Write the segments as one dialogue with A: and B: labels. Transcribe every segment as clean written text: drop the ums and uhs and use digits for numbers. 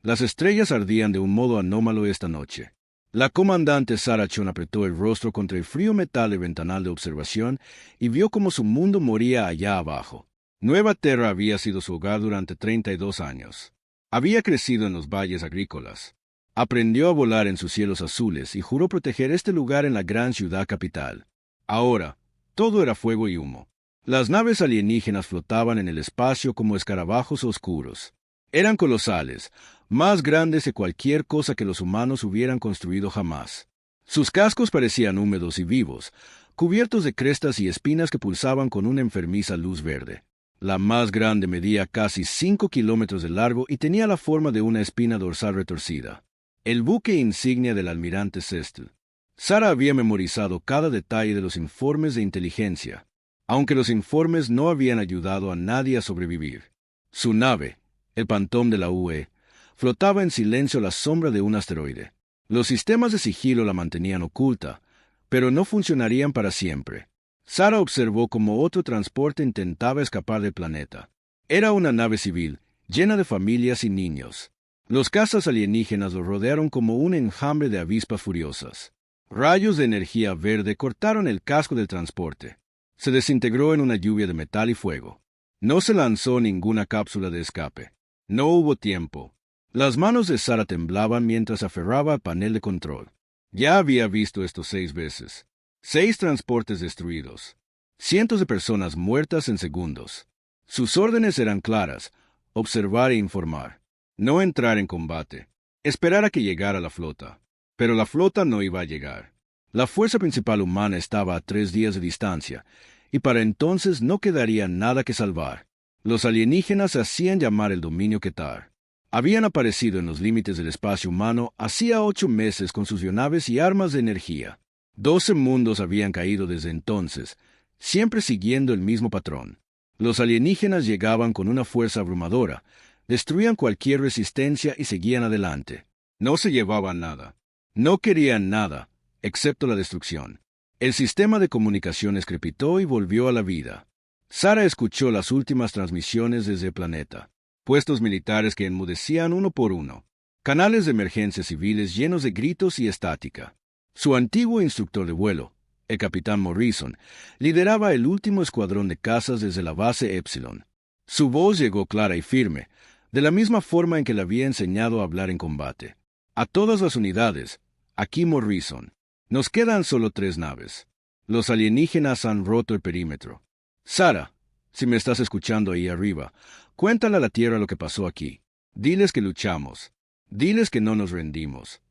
A: Las estrellas ardían de un modo anómalo esta noche. La comandante Sarah Chon apretó el rostro contra el frío metal del ventanal de observación y vio cómo su mundo moría allá abajo. Nueva Terra había sido su hogar durante 32 años. Había crecido en los valles agrícolas. Aprendió a volar en sus cielos azules y juró proteger este lugar en la gran ciudad capital. Ahora, todo era fuego y humo. Las naves alienígenas flotaban en el espacio como escarabajos oscuros. Eran colosales, más grandes que cualquier cosa que los humanos hubieran construido jamás. Sus cascos parecían húmedos y vivos, cubiertos de crestas y espinas que pulsaban con una enfermiza luz verde. La más grande medía casi 5 kilómetros de largo y tenía la forma de una espina dorsal retorcida. El buque insignia del almirante Cestel. Sarah había memorizado cada detalle de los informes de inteligencia, aunque los informes no habían ayudado a nadie a sobrevivir. Su nave, el Phantom de la UE, flotaba en silencio a la sombra de un asteroide. Los sistemas de sigilo la mantenían oculta, pero no funcionarían para siempre. Sarah observó cómo otro transporte intentaba escapar del planeta. Era una nave civil, llena de familias y niños. Los cazas alienígenas lo rodearon como un enjambre de avispas furiosas. Rayos de energía verde cortaron el casco del transporte. Se desintegró en una lluvia de metal y fuego. No se lanzó ninguna cápsula de escape. No hubo tiempo. Las manos de Sarah temblaban mientras aferraba al panel de control. Ya había visto esto 6 veces. 6 transportes destruidos. Cientos de personas muertas en segundos. Sus órdenes eran claras: observar e informar. No entrar en combate. Esperar a que llegara la flota. Pero la flota no iba a llegar. La fuerza principal humana estaba a 3 días de distancia, y para entonces no quedaría nada que salvar. Los alienígenas se hacían llamar el dominio Ketar. Habían aparecido en los límites del espacio humano hacía 8 meses con sus bionaves y armas de energía. 12 mundos habían caído desde entonces, siempre siguiendo el mismo patrón. Los alienígenas llegaban con una fuerza abrumadora, destruían cualquier resistencia y seguían adelante. No se llevaban nada. No querían nada, excepto la destrucción. El sistema de comunicaciones crepitó y volvió a la vida. Sarah escuchó las últimas transmisiones desde el planeta. Puestos militares que enmudecían uno por uno. Canales de emergencia civiles llenos de gritos y estática. Su antiguo instructor de vuelo, el capitán Morrison, lideraba el último escuadrón de cazas desde la base Epsilon. Su voz llegó clara y firme, de la misma forma en que le había enseñado a hablar en combate. A todas las unidades, aquí Morrison. Nos quedan solo 3 naves. Los alienígenas han roto el perímetro. Sarah, si me estás escuchando ahí arriba, cuéntale a la Tierra lo que pasó aquí. Diles que luchamos. Diles que no nos rendimos.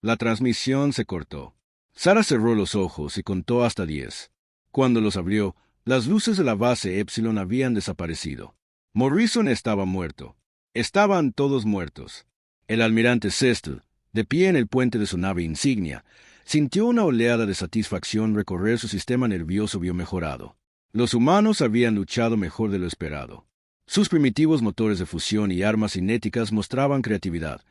A: La transmisión se cortó. Sarah cerró los ojos y contó hasta 10. Cuando los abrió, las luces de la base Epsilon habían desaparecido. Morrison estaba muerto. Estaban todos muertos. El almirante Cestel, de pie en el puente de su nave insignia, sintió una oleada de satisfacción recorrer su sistema nervioso biomejorado. Los humanos habían luchado mejor de lo esperado. Sus primitivos motores de fusión y armas cinéticas mostraban creatividad,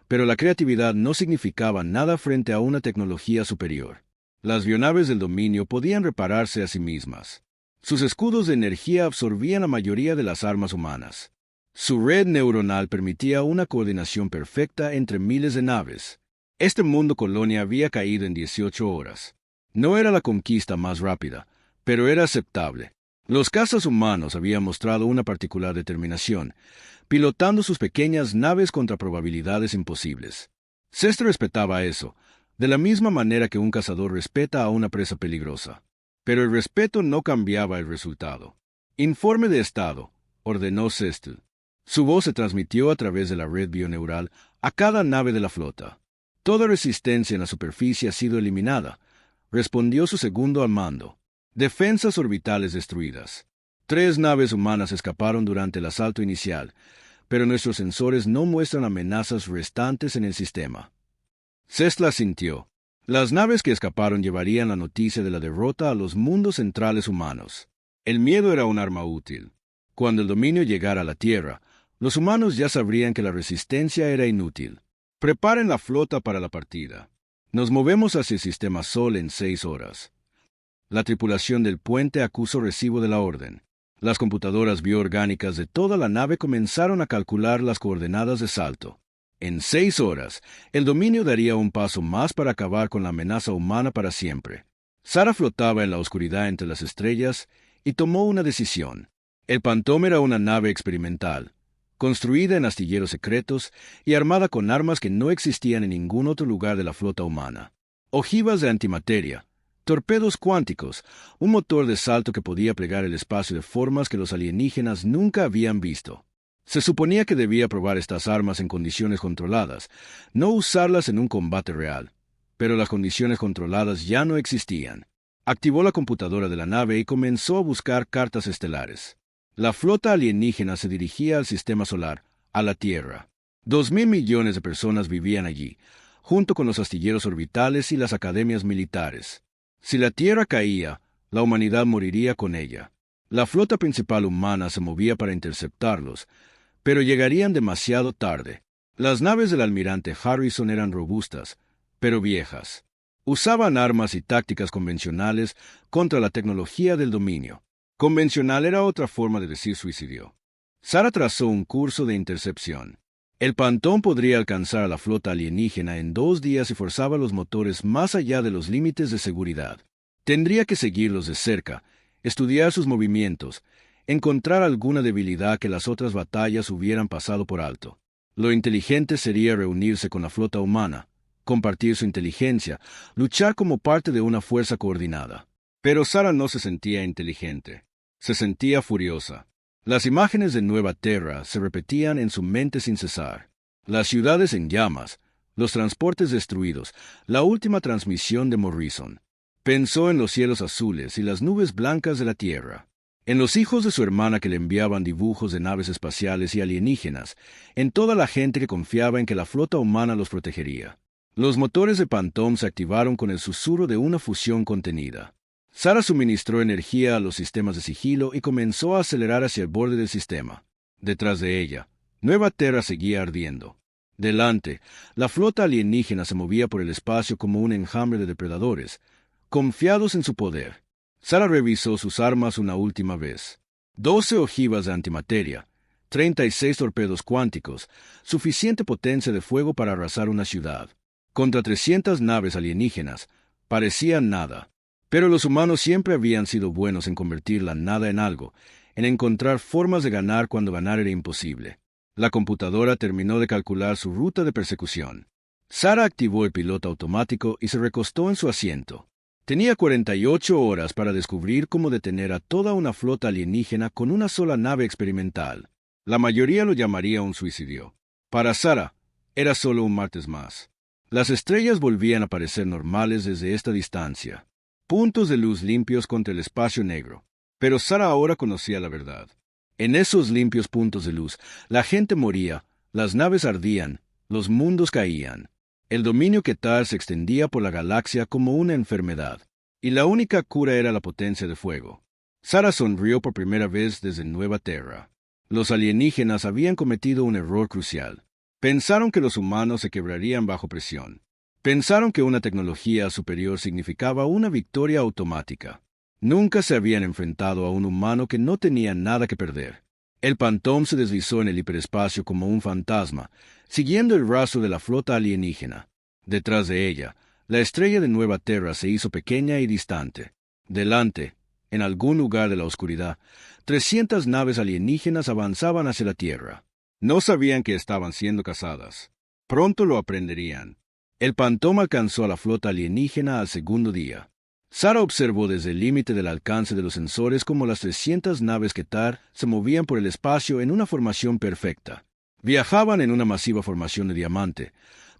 A: pero la creatividad no significaba nada frente a una tecnología superior. Las bionaves del dominio podían repararse a sí mismas. Sus escudos de energía absorbían la mayoría de las armas humanas. Su red neuronal permitía una coordinación perfecta entre miles de naves. Este mundo colonia había caído en 18 horas. No era la conquista más rápida, pero era aceptable. Los cazas humanos habían mostrado una particular determinación, pilotando sus pequeñas naves contra probabilidades imposibles. Cestel respetaba eso, de la misma manera que un cazador respeta a una presa peligrosa. Pero el respeto no cambiaba el resultado. Informe de estado, ordenó Cestel. Su voz se transmitió a través de la red bioneural a cada nave de la flota. Toda resistencia en la superficie ha sido eliminada, respondió su segundo al mando. Defensas orbitales destruidas. 3 naves humanas escaparon durante el asalto inicial, pero nuestros sensores no muestran amenazas restantes en el sistema. Cestel asintió. Las naves que escaparon llevarían la noticia de la derrota a los mundos centrales humanos. El miedo era un arma útil. Cuando el dominio llegara a la Tierra, los humanos ya sabrían que la resistencia era inútil. Preparen la flota para la partida. Nos movemos hacia el sistema Sol en 6 horas. La tripulación del puente acusó recibo de la orden. Las computadoras bioorgánicas de toda la nave comenzaron a calcular las coordenadas de salto. En 6 horas, el dominio daría un paso más para acabar con la amenaza humana para siempre. Sara flotaba en la oscuridad entre las estrellas y tomó una decisión. El Phantom era una nave experimental, construida en astilleros secretos y armada con armas que no existían en ningún otro lugar de la flota humana. Ojivas de antimateria, torpedos cuánticos, un motor de salto que podía plegar el espacio de formas que los alienígenas nunca habían visto. Se suponía que debía probar estas armas en condiciones controladas, no usarlas en un combate real. Pero las condiciones controladas ya no existían. Activó la computadora de la nave y comenzó a buscar cartas estelares. La flota alienígena se dirigía al sistema solar, a la Tierra. 2.000 millones de personas vivían allí, junto con los astilleros orbitales y las academias militares. Si la Tierra caía, la humanidad moriría con ella. La flota principal humana se movía para interceptarlos, pero llegarían demasiado tarde. Las naves del almirante Harrison eran robustas, pero viejas. Usaban armas y tácticas convencionales contra la tecnología del dominio. Convencional era otra forma de decir suicidio. Sara trazó un curso de intercepción. El Phantom podría alcanzar a la flota alienígena en 2 días si forzaba los motores más allá de los límites de seguridad. Tendría que seguirlos de cerca, estudiar sus movimientos, encontrar alguna debilidad que las otras batallas hubieran pasado por alto. Lo inteligente sería reunirse con la flota humana, compartir su inteligencia, luchar como parte de una fuerza coordinada. Pero Sara no se sentía inteligente. Se sentía furiosa. Las imágenes de Nueva Terra se repetían en su mente sin cesar. Las ciudades en llamas, los transportes destruidos, la última transmisión de Morrison. Pensó en los cielos azules y las nubes blancas de la Tierra, en los hijos de su hermana que le enviaban dibujos de naves espaciales y alienígenas, en toda la gente que confiaba en que la flota humana los protegería. Los motores de Phantom se activaron con el susurro de una fusión contenida. Sara suministró energía a los sistemas de sigilo y comenzó a acelerar hacia el borde del sistema. Detrás de ella, Nueva Terra seguía ardiendo. Delante, la flota alienígena se movía por el espacio como un enjambre de depredadores, confiados en su poder. Sara revisó sus armas una última vez. 12 ojivas de antimateria, 36 torpedos cuánticos, suficiente potencia de fuego para arrasar una ciudad. Contra 300 naves alienígenas, parecían nada. Pero los humanos siempre habían sido buenos en convertir la nada en algo, en encontrar formas de ganar cuando ganar era imposible. La computadora terminó de calcular su ruta de persecución. Sara activó el piloto automático y se recostó en su asiento. Tenía 48 horas para descubrir cómo detener a toda una flota alienígena con una sola nave experimental. La mayoría lo llamaría un suicidio. Para Sara, era solo un martes más. Las estrellas volvían a parecer normales desde esta distancia. Puntos de luz limpios contra el espacio negro. Pero Sara ahora conocía la verdad. En esos limpios puntos de luz, la gente moría, las naves ardían, los mundos caían. El dominio Ketar se extendía por la galaxia como una enfermedad, y la única cura era la potencia de fuego. Sara sonrió por primera vez desde Nueva Terra. Los alienígenas habían cometido un error crucial. Pensaron que los humanos se quebrarían bajo presión. Pensaron que una tecnología superior significaba una victoria automática. Nunca se habían enfrentado a un humano que no tenía nada que perder. El Phantom se deslizó en el hiperespacio como un fantasma, siguiendo el rastro de la flota alienígena. Detrás de ella, la estrella de Nueva Terra se hizo pequeña y distante. Delante, en algún lugar de la oscuridad, 300 naves alienígenas avanzaban hacia la Tierra. No sabían que estaban siendo cazadas. Pronto lo aprenderían. El Phantom alcanzó a la flota alienígena al segundo día. Sara observó desde el límite del alcance de los sensores cómo las 300 naves Ketar se movían por el espacio en una formación perfecta. Viajaban en una masiva formación de diamante,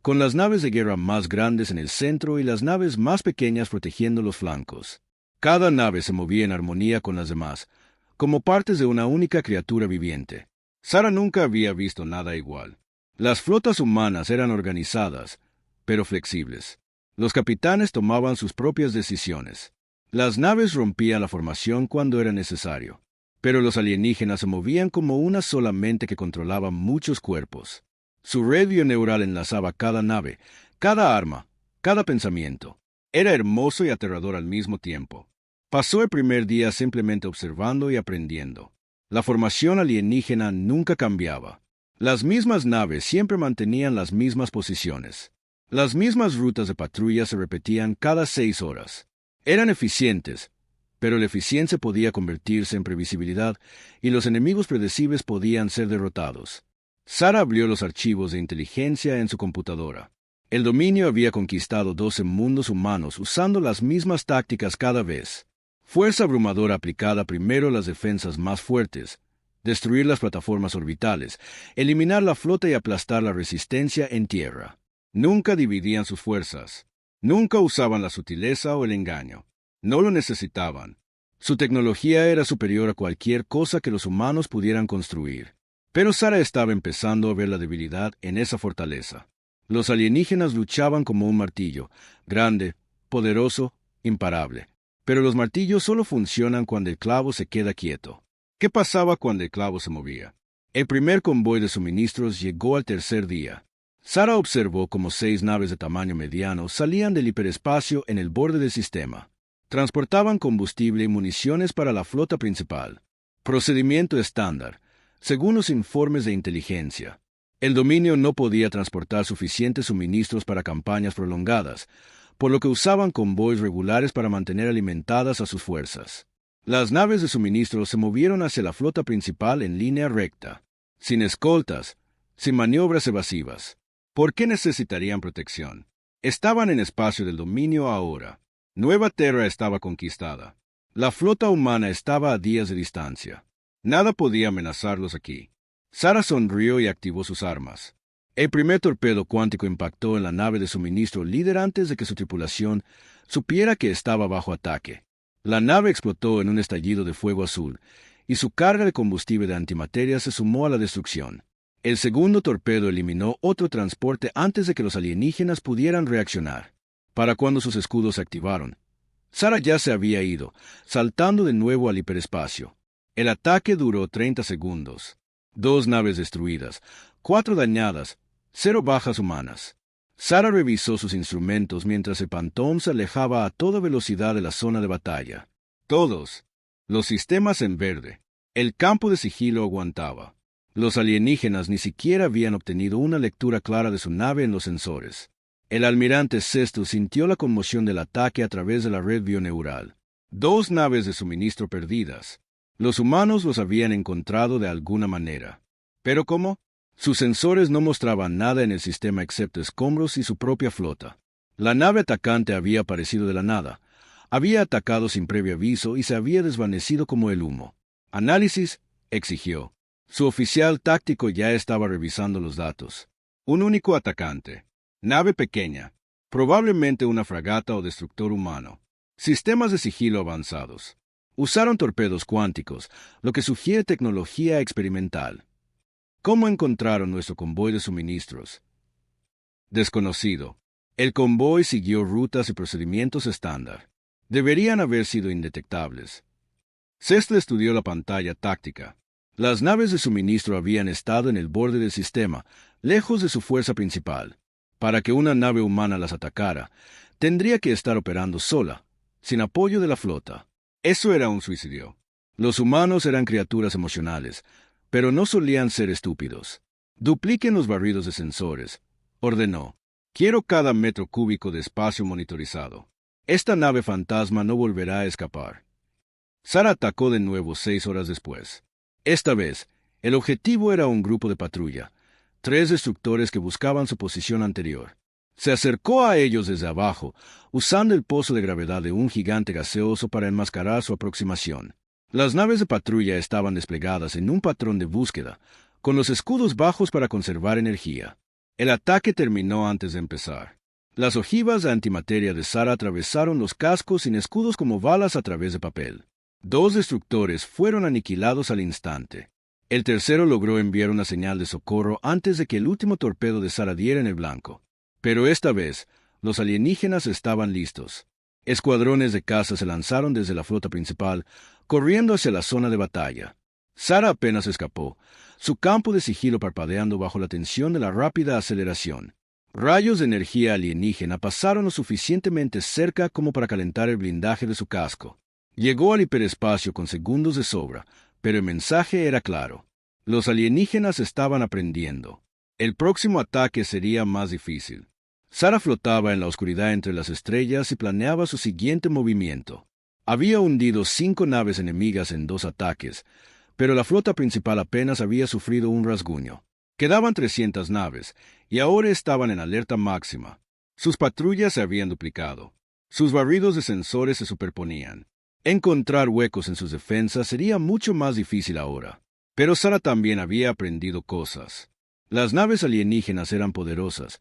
A: con las naves de guerra más grandes en el centro y las naves más pequeñas protegiendo los flancos. Cada nave se movía en armonía con las demás, como partes de una única criatura viviente. Sara nunca había visto nada igual. Las flotas humanas eran organizadas, pero flexibles. Los capitanes tomaban sus propias decisiones. Las naves rompían la formación cuando era necesario, pero los alienígenas se movían como una sola mente que controlaba muchos cuerpos. Su red bioneural enlazaba cada nave, cada arma, cada pensamiento. Era hermoso y aterrador al mismo tiempo. Pasó el primer día simplemente observando y aprendiendo. La formación alienígena nunca cambiaba. Las mismas naves siempre mantenían las mismas posiciones. Las mismas rutas de patrulla se repetían cada 6 horas. Eran eficientes, pero la eficiencia podía convertirse en previsibilidad y los enemigos predecibles podían ser derrotados. Sara abrió los archivos de inteligencia en su computadora. El dominio había conquistado 12 mundos humanos usando las mismas tácticas cada vez. Fuerza abrumadora aplicada primero a las defensas más fuertes, destruir las plataformas orbitales, eliminar la flota y aplastar la resistencia en tierra. Nunca dividían sus fuerzas. Nunca usaban la sutileza o el engaño. No lo necesitaban. Su tecnología era superior a cualquier cosa que los humanos pudieran construir. Pero Sara estaba empezando a ver la debilidad en esa fortaleza. Los alienígenas luchaban como un martillo, grande, poderoso, imparable. Pero los martillos solo funcionan cuando el clavo se queda quieto. ¿Qué pasaba cuando el clavo se movía? El primer convoy de suministros llegó al tercer día. Sara observó cómo 6 naves de tamaño mediano salían del hiperespacio en el borde del sistema. Transportaban combustible y municiones para la flota principal. Procedimiento estándar, según los informes de inteligencia. El dominio no podía transportar suficientes suministros para campañas prolongadas, por lo que usaban convoys regulares para mantener alimentadas a sus fuerzas. Las naves de suministro se movieron hacia la flota principal en línea recta, sin escoltas, sin maniobras evasivas. ¿Por qué necesitarían protección? Estaban en espacio del dominio ahora. Nueva Terra estaba conquistada. La flota humana estaba a días de distancia. Nada podía amenazarlos aquí. Sara sonrió y activó sus armas. El primer torpedo cuántico impactó en la nave de suministro líder antes de que su tripulación supiera que estaba bajo ataque. La nave explotó en un estallido de fuego azul, y su carga de combustible de antimateria se sumó a la destrucción. El segundo torpedo eliminó otro transporte antes de que los alienígenas pudieran reaccionar. Para cuando sus escudos se activaron, Sara ya se había ido, saltando de nuevo al hiperespacio. El ataque duró 30 segundos. 2 naves destruidas, 4 dañadas, 0 bajas humanas. Sara revisó sus instrumentos mientras el Phantom se alejaba a toda velocidad de la zona de batalla. Todos. Los sistemas en verde. El campo de sigilo aguantaba. Los alienígenas ni siquiera habían obtenido una lectura clara de su nave en los sensores. El almirante Sestus sintió la conmoción del ataque a través de la red bioneural. 2 naves de suministro perdidas. Los humanos los habían encontrado de alguna manera. ¿Pero cómo? Sus sensores no mostraban nada en el sistema excepto escombros y su propia flota. La nave atacante había aparecido de la nada. Había atacado sin previo aviso y se había desvanecido como el humo. Análisis, exigió. Su oficial táctico ya estaba revisando los datos. Un único atacante. Nave pequeña. Probablemente una fragata o destructor humano. Sistemas de sigilo avanzados. Usaron torpedos cuánticos, lo que sugiere tecnología experimental. ¿Cómo encontraron nuestro convoy de suministros? Desconocido. El convoy siguió rutas y procedimientos estándar. Deberían haber sido indetectables. Sestus estudió la pantalla táctica. Las naves de suministro habían estado en el borde del sistema, lejos de su fuerza principal. Para que una nave humana las atacara, tendría que estar operando sola, sin apoyo de la flota. Eso era un suicidio. Los humanos eran criaturas emocionales, pero no solían ser estúpidos. Dupliquen los barridos de sensores, ordenó. Quiero cada metro cúbico de espacio monitorizado. Esta nave fantasma no volverá a escapar. Sara atacó de nuevo 6 horas después. Esta vez, el objetivo era un grupo de patrulla, 3 destructores que buscaban su posición anterior. Se acercó a ellos desde abajo, usando el pozo de gravedad de un gigante gaseoso para enmascarar su aproximación. Las naves de patrulla estaban desplegadas en un patrón de búsqueda, con los escudos bajos para conservar energía. El ataque terminó antes de empezar. Las ojivas de antimateria de Sara atravesaron los cascos sin escudos como balas a través de papel. 2 destructores fueron aniquilados al instante. El tercero logró enviar una señal de socorro antes de que el último torpedo de Sara diera en el blanco. Pero esta vez, los alienígenas estaban listos. Escuadrones de caza se lanzaron desde la flota principal, corriendo hacia la zona de batalla. Sara apenas escapó, su campo de sigilo parpadeando bajo la tensión de la rápida aceleración. Rayos de energía alienígena pasaron lo suficientemente cerca como para calentar el blindaje de su casco. Llegó al hiperespacio con segundos de sobra, pero el mensaje era claro. Los alienígenas estaban aprendiendo. El próximo ataque sería más difícil. Sarah flotaba en la oscuridad entre las estrellas y planeaba su siguiente movimiento. Había hundido 5 naves enemigas en 2 ataques, pero la flota principal apenas había sufrido un rasguño. Quedaban 300 naves, y ahora estaban en alerta máxima. Sus patrullas se habían duplicado. Sus barridos de sensores se superponían. Encontrar huecos en sus defensas sería mucho más difícil ahora. Pero Sarah también había aprendido cosas. Las naves alienígenas eran poderosas,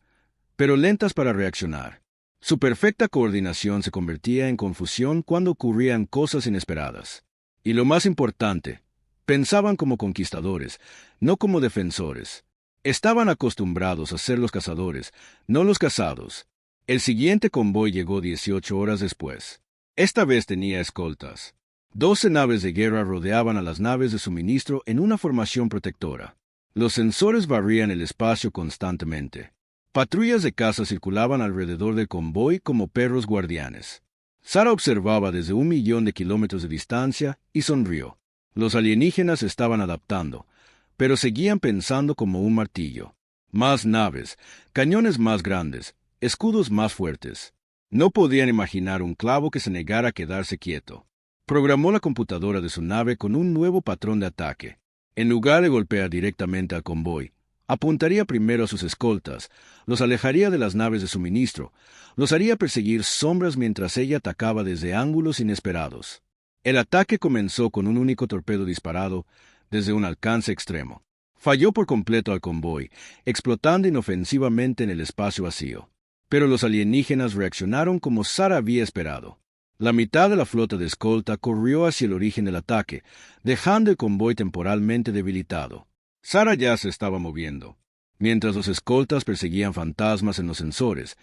A: pero lentas para reaccionar. Su perfecta coordinación se convertía en confusión cuando ocurrían cosas inesperadas. Y lo más importante, pensaban como conquistadores, no como defensores. Estaban acostumbrados a ser los cazadores, no los cazados. El siguiente convoy llegó 18 horas después. Esta vez tenía escoltas. 12 naves de guerra rodeaban a las naves de suministro en una formación protectora. Los sensores barrían el espacio constantemente. Patrullas de caza circulaban alrededor del convoy como perros guardianes. Sarah observaba desde 1.000.000 de kilómetros de distancia y sonrió. Los alienígenas estaban adaptando, pero seguían pensando como un martillo. Más naves, cañones más grandes, escudos más fuertes. No podían imaginar un clavo que se negara a quedarse quieto. Programó la computadora de su nave con un nuevo patrón de ataque. En lugar de golpear directamente al convoy, apuntaría primero a sus escoltas, los alejaría de las naves de suministro, los haría perseguir sombras mientras ella atacaba desde ángulos inesperados. El ataque comenzó con un único torpedo disparado desde un alcance extremo. Falló por completo al convoy, explotando inofensivamente en el espacio vacío. Pero los alienígenas reaccionaron como Sarah había esperado. La mitad de la flota de escolta corrió hacia el origen del ataque, dejando el convoy temporalmente debilitado. Sarah ya se estaba moviendo. Mientras los escoltas perseguían fantasmas en los sensores,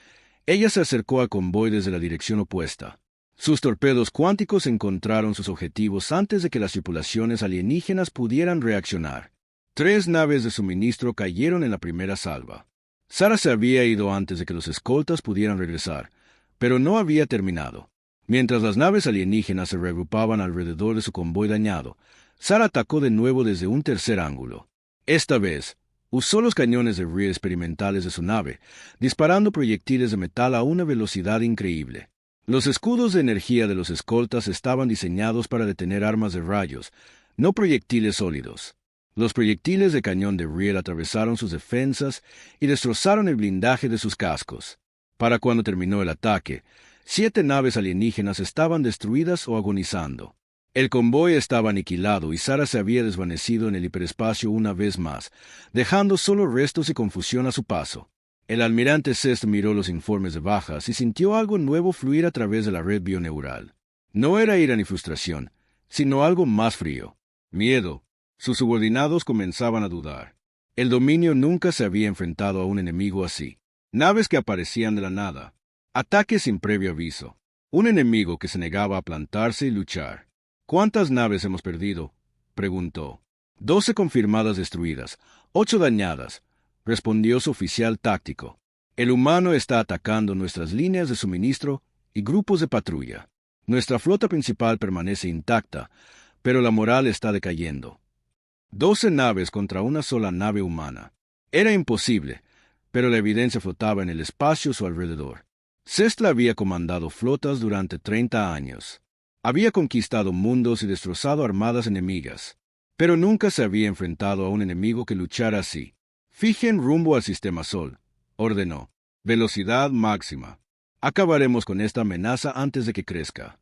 A: ella se acercó al convoy desde la dirección opuesta. Sus torpedos cuánticos encontraron sus objetivos antes de que las tripulaciones alienígenas pudieran reaccionar. 3 naves de suministro cayeron en la primera salva. Sarah se había ido antes de que los escoltas pudieran regresar, pero no había terminado. Mientras las naves alienígenas se reagrupaban alrededor de su convoy dañado, Sarah atacó de nuevo desde un tercer ángulo. Esta vez, usó los cañones de Rear experimentales de su nave, disparando proyectiles de metal a una velocidad increíble. Los escudos de energía de los escoltas estaban diseñados para detener armas de rayos, no proyectiles sólidos. Los proyectiles de cañón de Rear atravesaron sus defensas y destrozaron el blindaje de sus cascos. Para cuando terminó el ataque, 7 naves alienígenas estaban destruidas o agonizando. El convoy estaba aniquilado y Sarah se había desvanecido en el hiperespacio una vez más, dejando solo restos y confusión a su paso. El almirante Cest miró los informes de bajas y sintió algo nuevo fluir a través de la red bioneural. No era ira ni frustración, sino algo más frío. Miedo. Sus subordinados comenzaban a dudar. El dominio nunca se había enfrentado a un enemigo así. Naves que aparecían de la nada. Ataques sin previo aviso. Un enemigo que se negaba a plantarse y luchar. ¿Cuántas naves hemos perdido?, preguntó. 12 confirmadas destruidas, 8 dañadas, respondió su oficial táctico. El humano está atacando nuestras líneas de suministro y grupos de patrulla. Nuestra flota principal permanece intacta, pero la moral está decayendo. 12 naves contra una sola nave humana. Era imposible, pero la evidencia flotaba en el espacio a su alrededor. Cest había comandado flotas durante 30 años. Había conquistado mundos y destrozado armadas enemigas, pero nunca se había enfrentado a un enemigo que luchara así. Fijen rumbo al sistema Sol, ordenó. Velocidad máxima. Acabaremos con esta amenaza antes de que crezca.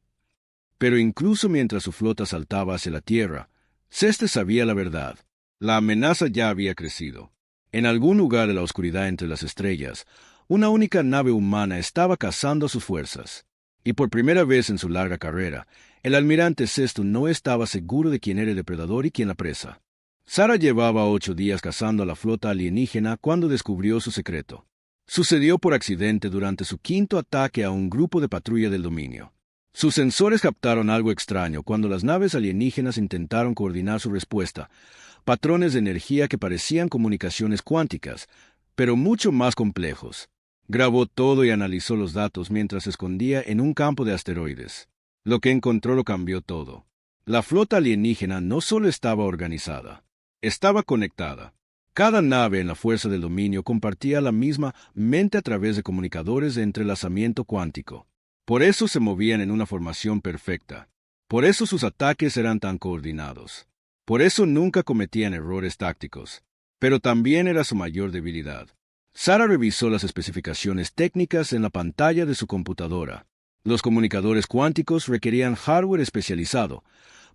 A: Pero incluso mientras su flota saltaba hacia la Tierra, Cest sabía la verdad. La amenaza ya había crecido. En algún lugar de la oscuridad entre las estrellas, una única nave humana estaba cazando a sus fuerzas. Y por primera vez en su larga carrera, el almirante Cest no estaba seguro de quién era el depredador y quién la presa. Sarah llevaba 8 días cazando a la flota alienígena cuando descubrió su secreto. Sucedió por accidente durante su 5º ataque a un grupo de patrulla del dominio. Sus sensores captaron algo extraño cuando las naves alienígenas intentaron coordinar su respuesta, patrones de energía que parecían comunicaciones cuánticas, pero mucho más complejos. Grabó todo y analizó los datos mientras se escondía en un campo de asteroides. Lo que encontró lo cambió todo. La flota alienígena no solo estaba organizada, Estaba conectada. Cada nave en la fuerza del dominio compartía la misma mente a través de comunicadores de entrelazamiento cuántico. Por eso se movían en una formación perfecta. Por eso sus ataques eran tan coordinados. Por eso nunca cometían errores tácticos. Pero también era su mayor debilidad. Sara revisó las especificaciones técnicas en la pantalla de su computadora. Los comunicadores cuánticos requerían hardware especializado,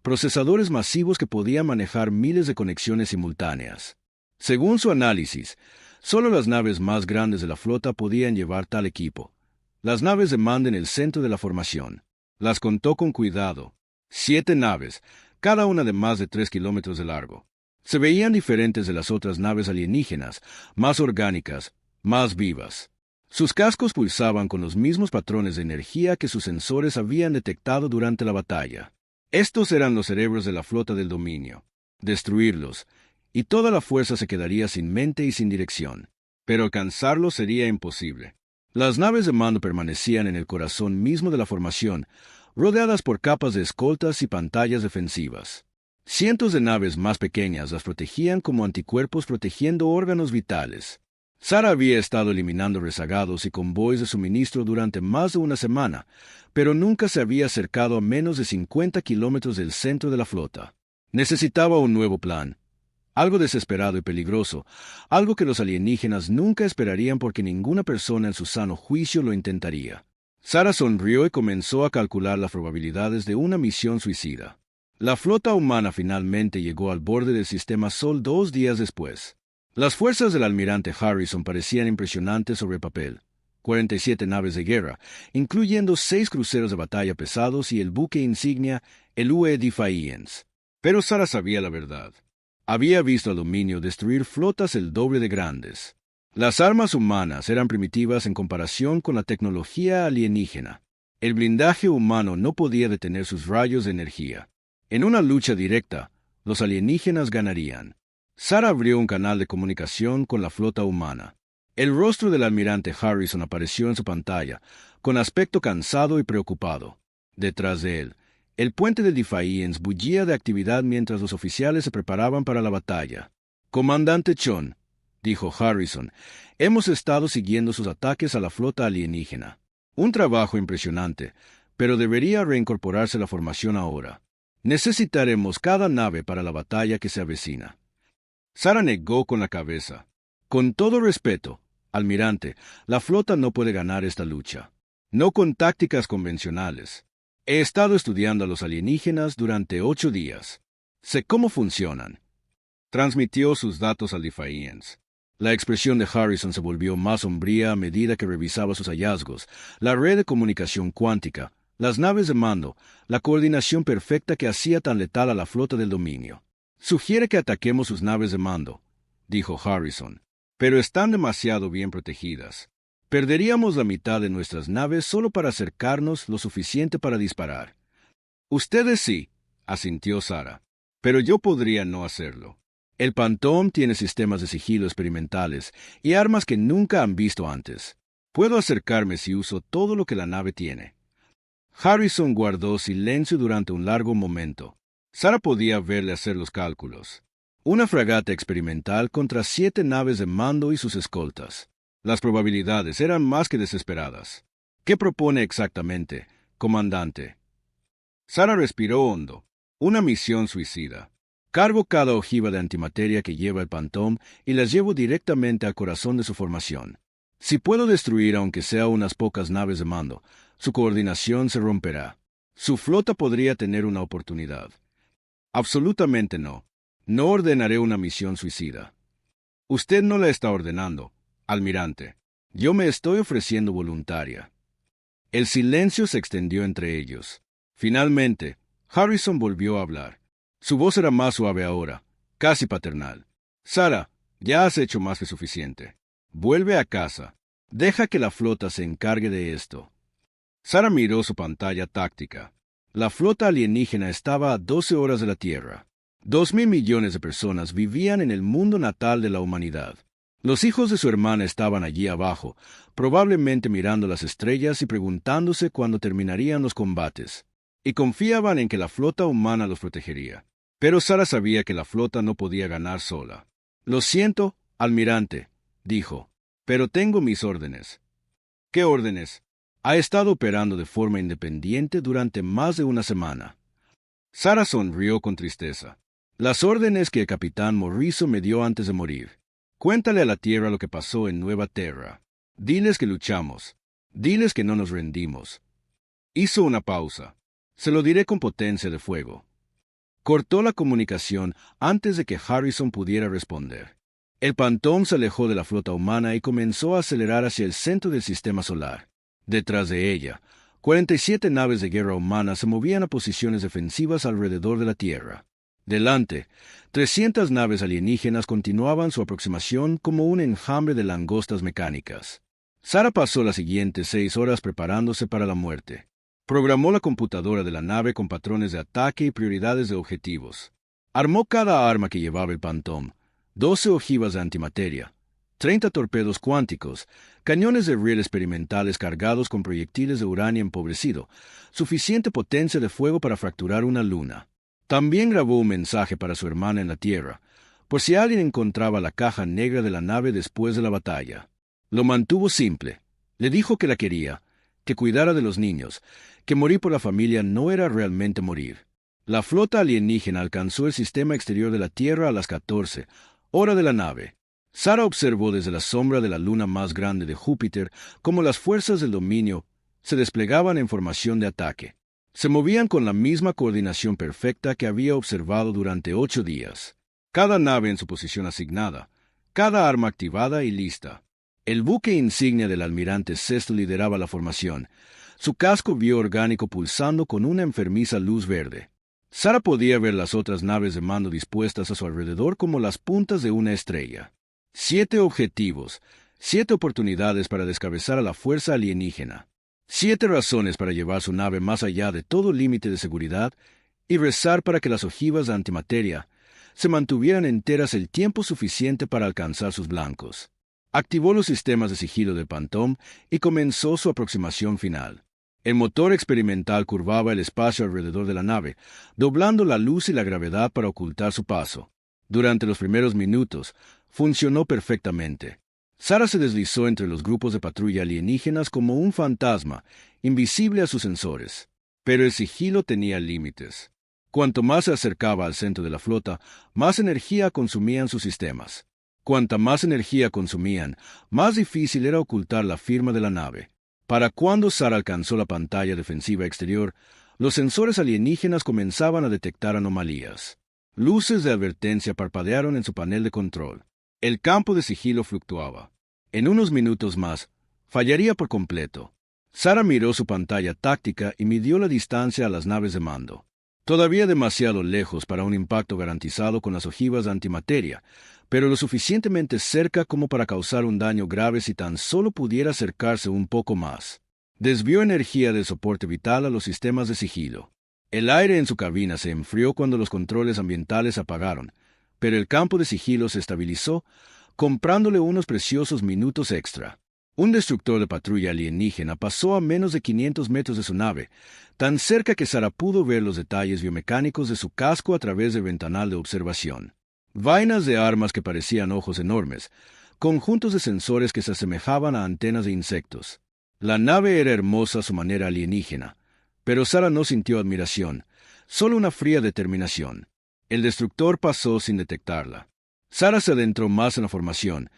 A: procesadores masivos que podían manejar miles de conexiones simultáneas. Según su análisis, solo las naves más grandes de la flota podían llevar tal equipo. Las naves de mando en el centro de la formación. Las contó con cuidado. 7 naves, cada una de más de 3 kilómetros de largo. Se veían diferentes de las otras naves alienígenas, más orgánicas, más vivas. Sus cascos pulsaban con los mismos patrones de energía que sus sensores habían detectado durante la batalla. Estos eran los cerebros de la flota del dominio. Destruirlos, y toda la fuerza se quedaría sin mente y sin dirección. Pero alcanzarlos sería imposible. Las naves de mando permanecían en el corazón mismo de la formación, rodeadas por capas de escoltas y pantallas defensivas. Cientos de naves más pequeñas las protegían como anticuerpos protegiendo órganos vitales. Sara había estado eliminando rezagados y convoys de suministro durante más de una semana, pero nunca se había acercado a menos de 50 kilómetros del centro de la flota. Necesitaba un nuevo plan. Algo desesperado y peligroso, algo que los alienígenas nunca esperarían porque ninguna persona en su sano juicio lo intentaría. Sara sonrió y comenzó a calcular las probabilidades de una misión suicida. La flota humana finalmente llegó al borde del sistema Sol 2 días después. Las fuerzas del almirante Harrison parecían impresionantes sobre el papel. 47 naves de guerra, incluyendo 6 cruceros de batalla pesados y el buque insignia, el UE Defiance. Pero Sara sabía la verdad. Había visto al dominio destruir flotas el doble de grandes. Las armas humanas eran primitivas en comparación con la tecnología alienígena. El blindaje humano no podía detener sus rayos de energía. En una lucha directa, los alienígenas ganarían. Sara abrió un canal de comunicación con la flota humana. El rostro del almirante Harrison apareció en su pantalla, con aspecto cansado y preocupado. Detrás de él, el puente de Defiance bullía de actividad mientras los oficiales se preparaban para la batalla. «Comandante Chon», dijo Harrison, «hemos estado siguiendo sus ataques a la flota alienígena. Un trabajo impresionante, pero debería reincorporarse a la formación ahora. Necesitaremos cada nave para la batalla que se avecina». Sara negó con la cabeza. «Con todo respeto, almirante, la flota no puede ganar esta lucha. No con tácticas convencionales. He estado estudiando a los alienígenas durante 8 días. Sé cómo funcionan». Transmitió sus datos al Defiance. La expresión de Harrison se volvió más sombría a medida que revisaba sus hallazgos, la red de comunicación cuántica, las naves de mando, la coordinación perfecta que hacía tan letal a la flota del dominio. «Sugiere que ataquemos sus naves de mando», dijo Harrison, «pero están demasiado bien protegidas. Perderíamos la mitad de nuestras naves solo para acercarnos lo suficiente para disparar». «Ustedes sí», asintió Sara, «pero yo podría no hacerlo. El Phantom tiene sistemas de sigilo experimentales y armas que nunca han visto antes. Puedo acercarme si uso todo lo que la nave tiene». Harrison guardó silencio durante un largo momento. Sara podía verle hacer los cálculos. Una fragata experimental contra 7 naves de mando y sus escoltas. Las probabilidades eran más que desesperadas. «¿Qué propone exactamente, comandante?» Sara respiró hondo. «Una misión suicida. Cargo cada ojiva de antimateria que lleva el Phantom y las llevo directamente al corazón de su formación. Si puedo destruir aunque sea unas pocas naves de mando, su coordinación se romperá. Su flota podría tener una oportunidad». «Absolutamente no. No ordenaré una misión suicida». «Usted no la está ordenando, almirante. Yo me estoy ofreciendo voluntaria». El silencio se extendió entre ellos. Finalmente, Harrison volvió a hablar. Su voz era más suave ahora, casi paternal. «Sara, ya has hecho más que suficiente. Vuelve a casa. Deja que la flota se encargue de esto». Sara miró su pantalla táctica. La flota alienígena estaba a 12 horas de la Tierra. 2.000 millones de personas vivían en el mundo natal de la humanidad. Los hijos de su hermana estaban allí abajo, probablemente mirando las estrellas y preguntándose cuándo terminarían los combates. Y confiaban en que la flota humana los protegería. Pero Sara sabía que la flota no podía ganar sola. «Lo siento, almirante», dijo, «pero tengo mis órdenes». «¿Qué órdenes?» «Ha estado operando de forma independiente durante más de una semana». Sara sonrió con tristeza. «Las órdenes que el capitán Morrison me dio antes de morir. Cuéntale a la Tierra lo que pasó en Nueva Terra. Diles que luchamos. Diles que no nos rendimos». Hizo una pausa. «Se lo diré con potencia de fuego». Cortó la comunicación antes de que Harrison pudiera responder. El Phantom se alejó de la flota humana y comenzó a acelerar hacia el centro del sistema solar. Detrás de ella, 47 naves de guerra humanas se movían a posiciones defensivas alrededor de la Tierra. Delante, 300 naves alienígenas continuaban su aproximación como un enjambre de langostas mecánicas. Sara pasó las siguientes 6 horas preparándose para la muerte. Programó la computadora de la nave con patrones de ataque y prioridades de objetivos. Armó cada arma que llevaba el Phantom: 12 ojivas de antimateria, 30 torpedos cuánticos, cañones de riel experimentales cargados con proyectiles de uranio empobrecido, suficiente potencia de fuego para fracturar una luna. También grabó un mensaje para su hermana en la Tierra, por si alguien encontraba la caja negra de la nave después de la batalla. Lo mantuvo simple. Le dijo que la quería, que cuidara de los niños, que morir por la familia no era realmente morir. La flota alienígena alcanzó el sistema exterior de la Tierra a las 14, hora de la nave. Sara observó desde la sombra de la luna más grande de Júpiter cómo las fuerzas del dominio se desplegaban en formación de ataque. Se movían con la misma coordinación perfecta que había observado durante 8 días. Cada nave en su posición asignada, cada arma activada y lista. El buque insignia del almirante Sesto lideraba la formación, su casco bioorgánico pulsando con una enfermiza luz verde. Sara podía ver las otras naves de mando dispuestas a su alrededor como las puntas de una estrella. 7 objetivos, 7 oportunidades para descabezar a la fuerza alienígena, 7 razones para llevar su nave más allá de todo límite de seguridad y rezar para que las ojivas de antimateria se mantuvieran enteras el tiempo suficiente para alcanzar sus blancos. Activó los sistemas de sigilo del Phantom y comenzó su aproximación final. El motor experimental curvaba el espacio alrededor de la nave, doblando la luz y la gravedad para ocultar su paso. Durante los primeros minutos, funcionó perfectamente. Sara se deslizó entre los grupos de patrulla alienígenas como un fantasma, invisible a sus sensores. Pero el sigilo tenía límites. Cuanto más se acercaba al centro de la flota, más energía consumían sus sistemas. Cuanta más energía consumían, más difícil era ocultar la firma de la nave. Para cuando Sara alcanzó la pantalla defensiva exterior, los sensores alienígenas comenzaban a detectar anomalías. Luces de advertencia parpadearon en su panel de control. El campo de sigilo fluctuaba. En unos minutos más, fallaría por completo. Sara miró su pantalla táctica y midió la distancia a las naves de mando. Todavía demasiado lejos para un impacto garantizado con las ojivas de antimateria, pero lo suficientemente cerca como para causar un daño grave si tan solo pudiera acercarse un poco más. Desvió energía del soporte vital a los sistemas de sigilo. El aire en su cabina se enfrió cuando los controles ambientales apagaron, pero el campo de sigilo se estabilizó, comprándole unos preciosos minutos extra. Un destructor de patrulla alienígena pasó a menos de 500 metros de su nave, tan cerca que Sara pudo ver los detalles biomecánicos de su casco a través del ventanal de observación. Vainas de armas que parecían ojos enormes, conjuntos de sensores que se asemejaban a antenas de insectos. La nave era hermosa a su manera alienígena, pero Sara no sintió admiración, solo una fría determinación. El destructor pasó sin detectarla. Sara se adentró más en la formación,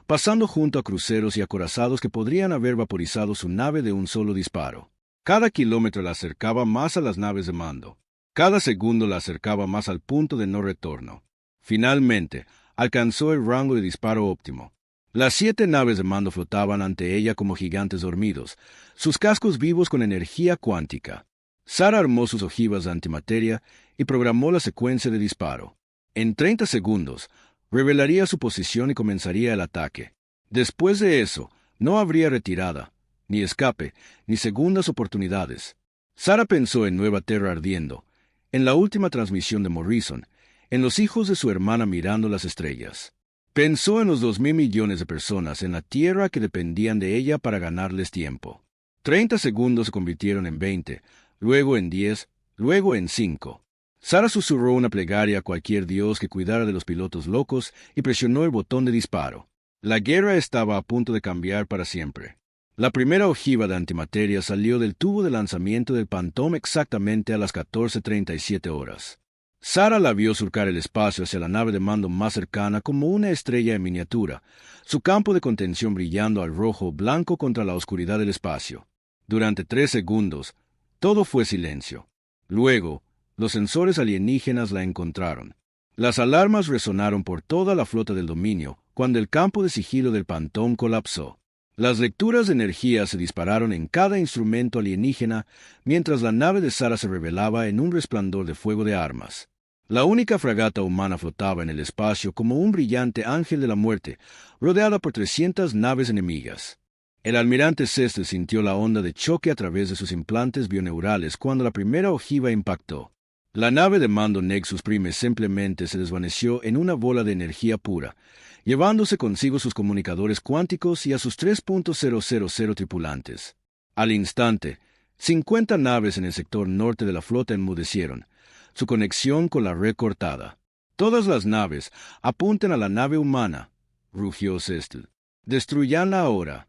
A: pasando junto a cruceros y acorazados que podrían haber vaporizado su nave de un solo disparo. Cada kilómetro la acercaba más a las naves de mando. Cada segundo la acercaba más al punto de no retorno. Finalmente, alcanzó el rango de disparo óptimo. Las 7 naves de mando flotaban ante ella como gigantes dormidos, sus cascos vivos con energía cuántica. Sara armó sus ojivas de antimateria y programó la secuencia de disparo. En 30 segundos, revelaría su posición y comenzaría el ataque. Después de eso, no habría retirada, ni escape, ni segundas oportunidades. Sara pensó en Nueva Terra ardiendo, en la última transmisión de Morrison, en los hijos de su hermana mirando las estrellas. Pensó en los 2.000 millones de personas en la Tierra que dependían de ella para ganarles tiempo. 30 segundos se convirtieron en 20, luego en 10, luego en 5. Sara susurró una plegaria a cualquier dios que cuidara de los pilotos locos y presionó el botón de disparo. La guerra estaba a punto de cambiar para siempre. La primera ojiva de antimateria salió del tubo de lanzamiento del Phantom exactamente a las 14:37 horas. Sara la vio surcar el espacio hacia la nave de mando más cercana como una estrella en miniatura, su campo de contención brillando al rojo blanco contra la oscuridad del espacio. Durante 3 segundos, todo fue silencio. Luego, los sensores alienígenas la encontraron. Las alarmas resonaron por toda la flota del dominio cuando el campo de sigilo del Phantom colapsó. Las lecturas de energía se dispararon en cada instrumento alienígena mientras la nave de Sara se revelaba en un resplandor de fuego de armas. La única fragata humana flotaba en el espacio como un brillante ángel de la muerte, rodeada por 300 naves enemigas. El almirante Ceste sintió la onda de choque a través de sus implantes bioneurales cuando la primera ojiva impactó. La nave de mando Nexus Prime simplemente se desvaneció en una bola de energía pura, llevándose consigo sus comunicadores cuánticos y a sus 3.000 tripulantes. Al instante, 50 naves en el sector norte de la flota enmudecieron, su conexión con la red cortada. Todas las naves apunten a la nave humana, rugió Ceste. Destruyanla ahora.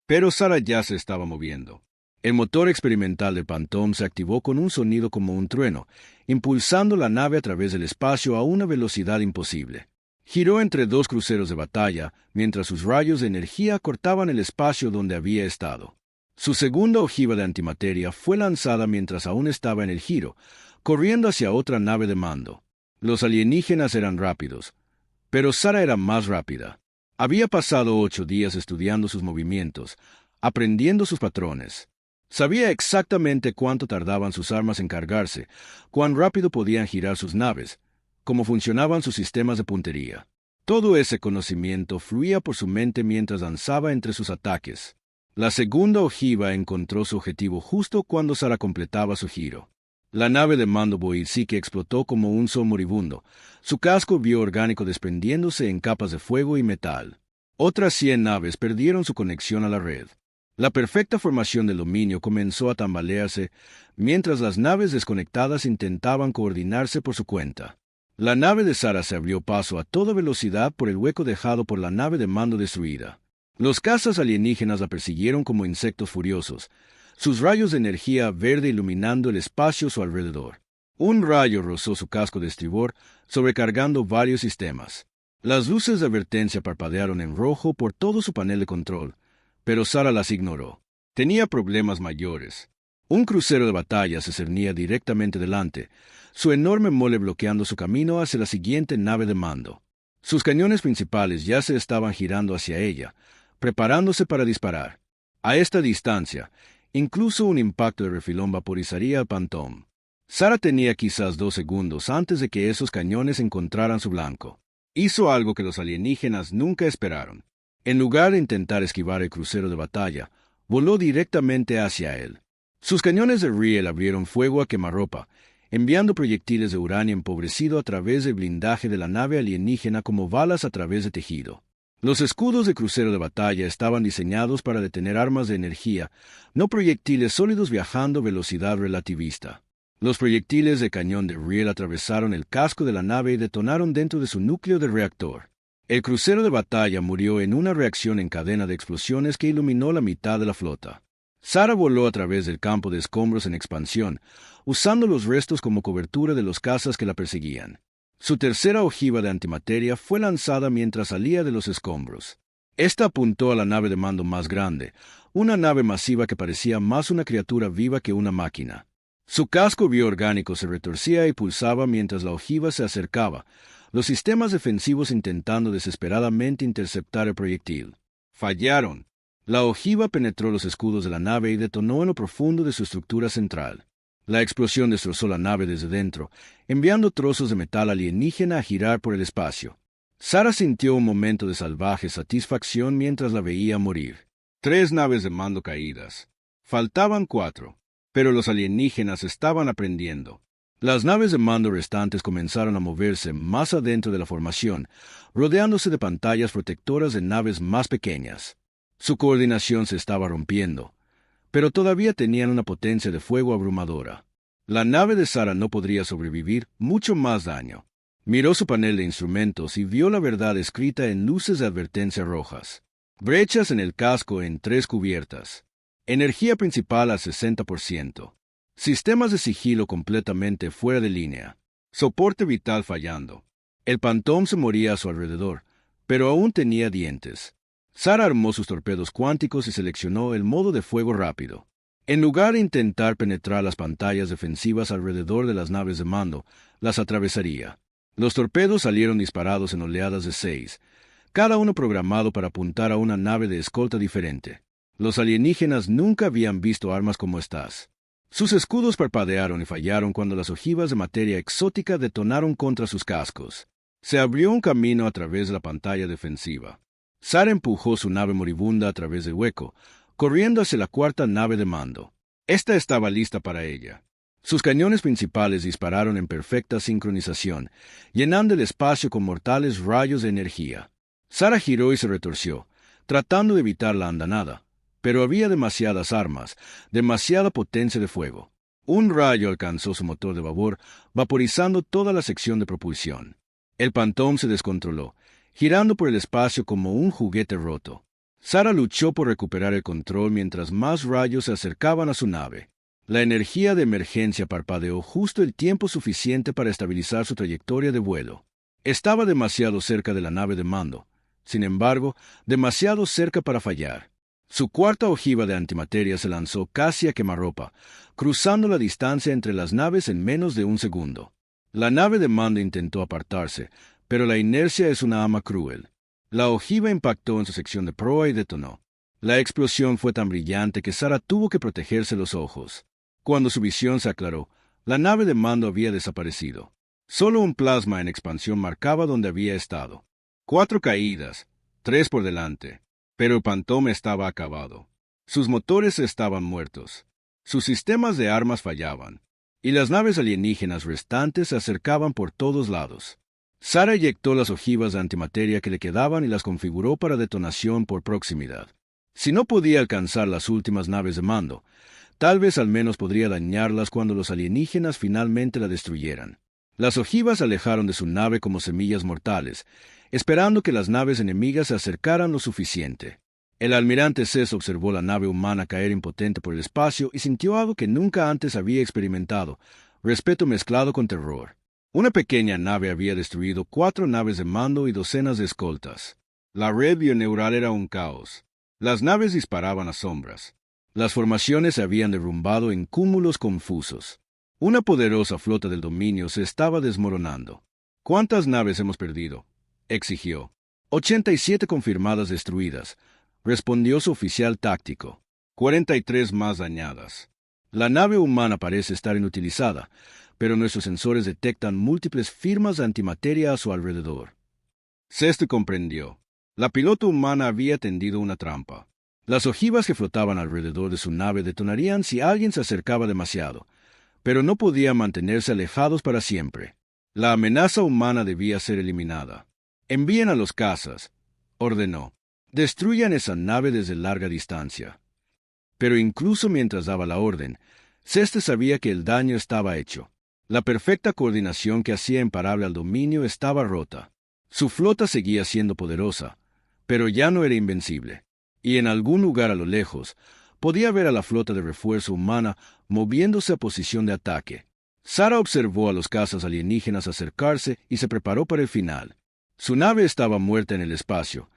A: Pero Sara ya se estaba moviendo. El motor experimental del Phantom se activó con un sonido como un trueno, impulsando la nave a través del espacio a una velocidad imposible. Giró entre 2 cruceros de batalla, mientras sus rayos de energía cortaban el espacio donde había estado. Su segunda ojiva de antimateria fue lanzada mientras aún estaba en el giro, corriendo hacia otra nave de mando. Los alienígenas eran rápidos, pero Sara era más rápida. Había pasado 8 días estudiando sus movimientos, aprendiendo sus patrones. Sabía exactamente cuánto tardaban sus armas en cargarse, cuán rápido podían girar sus naves, cómo funcionaban sus sistemas de puntería. Todo ese conocimiento fluía por su mente mientras danzaba entre sus ataques. La segunda ojiva encontró su objetivo justo cuando Sara completaba su giro. La nave de mando Boisike explotó como un sol moribundo, su casco bioorgánico desprendiéndose en capas de fuego y metal. Otras 100 naves perdieron su conexión a la red. La perfecta formación del dominio comenzó a tambalearse mientras las naves desconectadas intentaban coordinarse por su cuenta. La nave de Sara se abrió paso a toda velocidad por el hueco dejado por la nave de mando destruida. Los cazas alienígenas la persiguieron como insectos furiosos, sus rayos de energía verde iluminando el espacio a su alrededor. Un rayo rozó su casco de estribor, sobrecargando varios sistemas. Las luces de advertencia parpadearon en rojo por todo su panel de control, pero Sara las ignoró. Tenía problemas mayores. Un crucero de batalla se cernía directamente delante, su enorme mole bloqueando su camino hacia la siguiente nave de mando. Sus cañones principales ya se estaban girando hacia ella, preparándose para disparar. A esta distancia, incluso un impacto de refilón vaporizaría al Phantom. Sara tenía quizás 2 segundos antes de que esos cañones encontraran su blanco. Hizo algo que los alienígenas nunca esperaron. En lugar de intentar esquivar el crucero de batalla, voló directamente hacia él. Sus cañones de riel abrieron fuego a quemarropa, enviando proyectiles de uranio empobrecido a través del blindaje de la nave alienígena como balas a través de tejido. Los escudos de crucero de batalla estaban diseñados para detener armas de energía, no proyectiles sólidos viajando a velocidad relativista. Los proyectiles de cañón de riel atravesaron el casco de la nave y detonaron dentro de su núcleo de reactor. El crucero de batalla murió en una reacción en cadena de explosiones que iluminó la mitad de la flota. Sara voló a través del campo de escombros en expansión, usando los restos como cobertura de los cazas que la perseguían. Su tercera ojiva de antimateria fue lanzada mientras salía de los escombros. Esta apuntó a la nave de mando más grande, una nave masiva que parecía más una criatura viva que una máquina. Su casco bioorgánico se retorcía y pulsaba mientras la ojiva se acercaba, los sistemas defensivos intentando desesperadamente interceptar el proyectil. Fallaron. La ojiva penetró los escudos de la nave y detonó en lo profundo de su estructura central. La explosión destrozó la nave desde dentro, enviando trozos de metal alienígena a girar por el espacio. Sara sintió un momento de salvaje satisfacción mientras la veía morir. 3 naves de mando caídas. Faltaban 4, pero los alienígenas estaban aprendiendo. Las naves de mando restantes comenzaron a moverse más adentro de la formación, rodeándose de pantallas protectoras de naves más pequeñas. Su coordinación se estaba rompiendo, pero todavía tenían una potencia de fuego abrumadora. La nave de Sara no podría sobrevivir, mucho más daño. Miró su panel de instrumentos y vio la verdad escrita en luces de advertencia rojas. Brechas en el casco en 3 cubiertas. Energía principal a 60%. Sistemas de sigilo completamente fuera de línea. Soporte vital fallando. El Phantom se moría a su alrededor, pero aún tenía dientes. Sara armó sus torpedos cuánticos y seleccionó el modo de fuego rápido. En lugar de intentar penetrar las pantallas defensivas alrededor de las naves de mando, las atravesaría. Los torpedos salieron disparados en oleadas de 6, cada uno programado para apuntar a una nave de escolta diferente. Los alienígenas nunca habían visto armas como estas. Sus escudos parpadearon y fallaron cuando las ojivas de materia exótica detonaron contra sus cascos. Se abrió un camino a través de la pantalla defensiva. Sara empujó su nave moribunda a través del hueco, corriendo hacia la 4ª nave de mando. Esta estaba lista para ella. Sus cañones principales dispararon en perfecta sincronización, llenando el espacio con mortales rayos de energía. Sara giró y se retorció, tratando de evitar la andanada, pero había demasiadas armas, demasiada potencia de fuego. Un rayo alcanzó su motor de babor, vaporizando toda la sección de propulsión. El Phantom se descontroló, girando por el espacio como un juguete roto. Sara luchó por recuperar el control mientras más rayos se acercaban a su nave. La energía de emergencia parpadeó justo el tiempo suficiente para estabilizar su trayectoria de vuelo. Estaba demasiado cerca de la nave de mando, sin embargo, demasiado cerca para fallar. Su 4ª ojiva de antimateria se lanzó casi a quemarropa, cruzando la distancia entre las naves en menos de un segundo. La nave de mando intentó apartarse, pero la inercia es una ama cruel. La ojiva impactó en su sección de proa y detonó. La explosión fue tan brillante que Sara tuvo que protegerse los ojos. Cuando su visión se aclaró, la nave de mando había desaparecido. Solo un plasma en expansión marcaba donde había estado. 4 caídas, 3 por delante. Pero el Phantom estaba acabado. Sus motores estaban muertos. Sus sistemas de armas fallaban. Y las naves alienígenas restantes se acercaban por todos lados. Sara eyectó las ojivas de antimateria que le quedaban y las configuró para detonación por proximidad. Si no podía alcanzar las últimas naves de mando, tal vez al menos podría dañarlas cuando los alienígenas finalmente la destruyeran. Las ojivas alejaron de su nave como semillas mortales, esperando que las naves enemigas se acercaran lo suficiente. El almirante Cess observó la nave humana caer impotente por el espacio y sintió algo que nunca antes había experimentado, respeto mezclado con terror. Una pequeña nave había destruido 4 naves de mando y docenas de escoltas. La red bioneural era un caos. Las naves disparaban a sombras. Las formaciones se habían derrumbado en cúmulos confusos. Una poderosa flota del dominio se estaba desmoronando. ¿Cuántas naves hemos perdido?, exigió. 87 confirmadas destruidas, respondió su oficial táctico. 43 más dañadas. La nave humana parece estar inutilizada, pero nuestros sensores detectan múltiples firmas de antimateria a su alrededor. Ceste comprendió. La piloto humana había tendido una trampa. Las ojivas que flotaban alrededor de su nave detonarían si alguien se acercaba demasiado, pero no podían mantenerse alejados para siempre. La amenaza humana debía ser eliminada. Envíen a los cazas, ordenó. Destruyan esa nave desde larga distancia. Pero incluso mientras daba la orden, Ceste sabía que el daño estaba hecho. La perfecta coordinación que hacía imparable al dominio estaba rota. Su flota seguía siendo poderosa, pero ya no era invencible. Y en algún lugar a lo lejos, podía ver a la flota de refuerzo humana moviéndose a posición de ataque. Sara observó a los cazas alienígenas acercarse y se preparó para el final. Su nave estaba muerta en el espacio,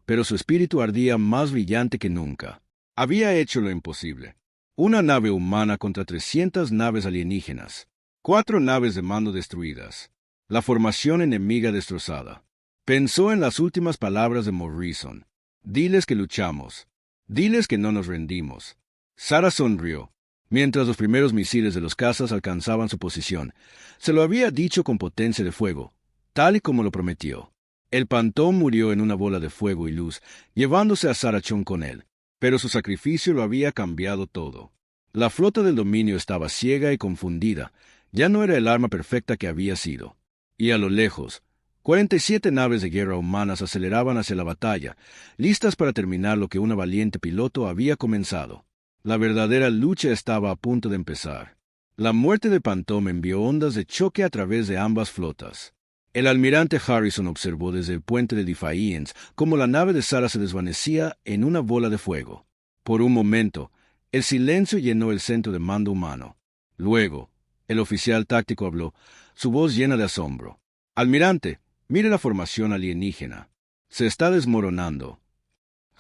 A: pero su espíritu ardía más brillante que nunca. Había hecho lo imposible. Una nave humana contra 300 naves alienígenas. 4 naves de mando destruidas. La formación enemiga destrozada. Pensó en las últimas palabras de Morrison. Diles que luchamos. Diles que no nos rendimos. Sara sonrió. Mientras los primeros misiles de los cazas alcanzaban su posición, se lo había dicho con potencia de fuego, tal y como lo prometió. El Phantom murió en una bola de fuego y luz, llevándose a Sarachón con él, pero su sacrificio lo había cambiado todo. La flota del dominio estaba ciega y confundida, ya no era el arma perfecta que había sido. Y a lo lejos, 47 naves de guerra humanas aceleraban hacia la batalla, listas para terminar lo que una valiente piloto había comenzado. La verdadera lucha estaba a punto de empezar. La muerte de Phantom envió ondas de choque a través de ambas flotas. El almirante Harrison observó desde el puente de Defiance cómo la nave de Sarah se desvanecía en una bola de fuego. Por un momento, el silencio llenó el centro de mando humano. Luego, el oficial táctico habló, su voz llena de asombro. «Almirante, mire la formación alienígena. Se está desmoronando».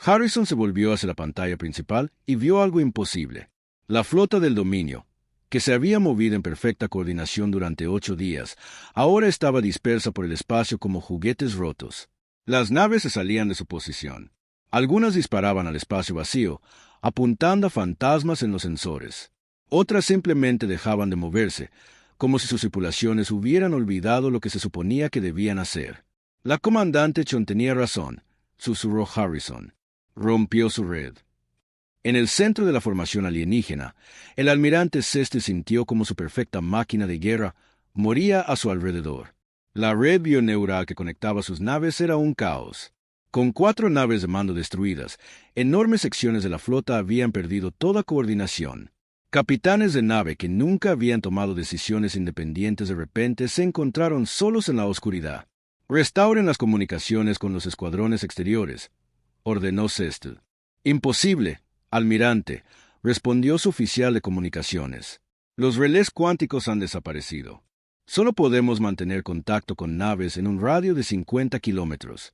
A: Harrison se volvió hacia la pantalla principal y vio algo imposible. La flota del dominio, que se había movido en perfecta coordinación durante 8 días, ahora estaba dispersa por el espacio como juguetes rotos. Las naves se salían de su posición. Algunas disparaban al espacio vacío, apuntando a fantasmas en los sensores. Otras simplemente dejaban de moverse, como si sus tripulaciones hubieran olvidado lo que se suponía que debían hacer. La comandante Chon tenía razón, susurró Harrison. Rompió su red. En el centro de la formación alienígena, el almirante Ceste sintió como su perfecta máquina de guerra moría a su alrededor. La red bioneural que conectaba sus naves era un caos. Con 4 naves de mando destruidas, enormes secciones de la flota habían perdido toda coordinación. Capitanes de nave que nunca habían tomado decisiones independientes de repente se encontraron solos en la oscuridad. «Restauren las comunicaciones con los escuadrones exteriores», ordenó Ceste. «Imposible, almirante», respondió su oficial de comunicaciones. «Los relés cuánticos han desaparecido. Solo podemos mantener contacto con naves en un radio de 50 kilómetros.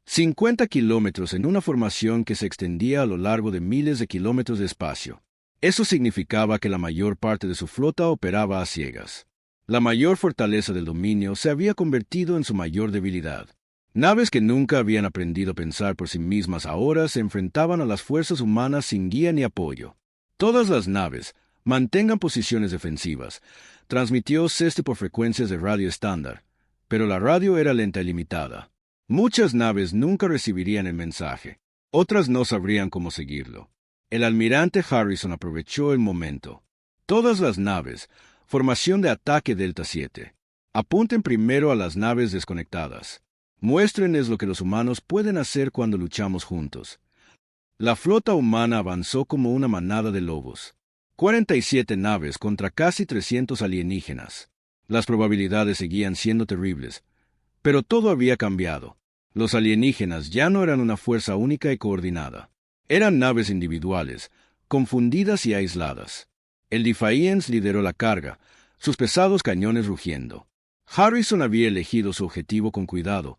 A: 50 kilómetros en una formación que se extendía a lo largo de miles de kilómetros de espacio. Eso significaba que la mayor parte de su flota operaba a ciegas. La mayor fortaleza del dominio se había convertido en su mayor debilidad. Naves que nunca habían aprendido a pensar por sí mismas ahora se enfrentaban a las fuerzas humanas sin guía ni apoyo. «Todas las naves, mantengan posiciones defensivas», transmitió Ceste por frecuencias de radio estándar, pero la radio era lenta y limitada. Muchas naves nunca recibirían el mensaje. Otras no sabrían cómo seguirlo. El almirante Harrison aprovechó el momento. «Todas las naves, formación de ataque Delta 7. Apunten primero a las naves desconectadas. Muéstrenles lo que los humanos pueden hacer cuando luchamos juntos». La flota humana avanzó como una manada de lobos. 47 naves contra casi 300 alienígenas. Las probabilidades seguían siendo terribles, pero todo había cambiado. Los alienígenas ya no eran una fuerza única y coordinada. Eran naves individuales, confundidas y aisladas. El Defiance lideró la carga, sus pesados cañones rugiendo. Harrison había elegido su objetivo con cuidado,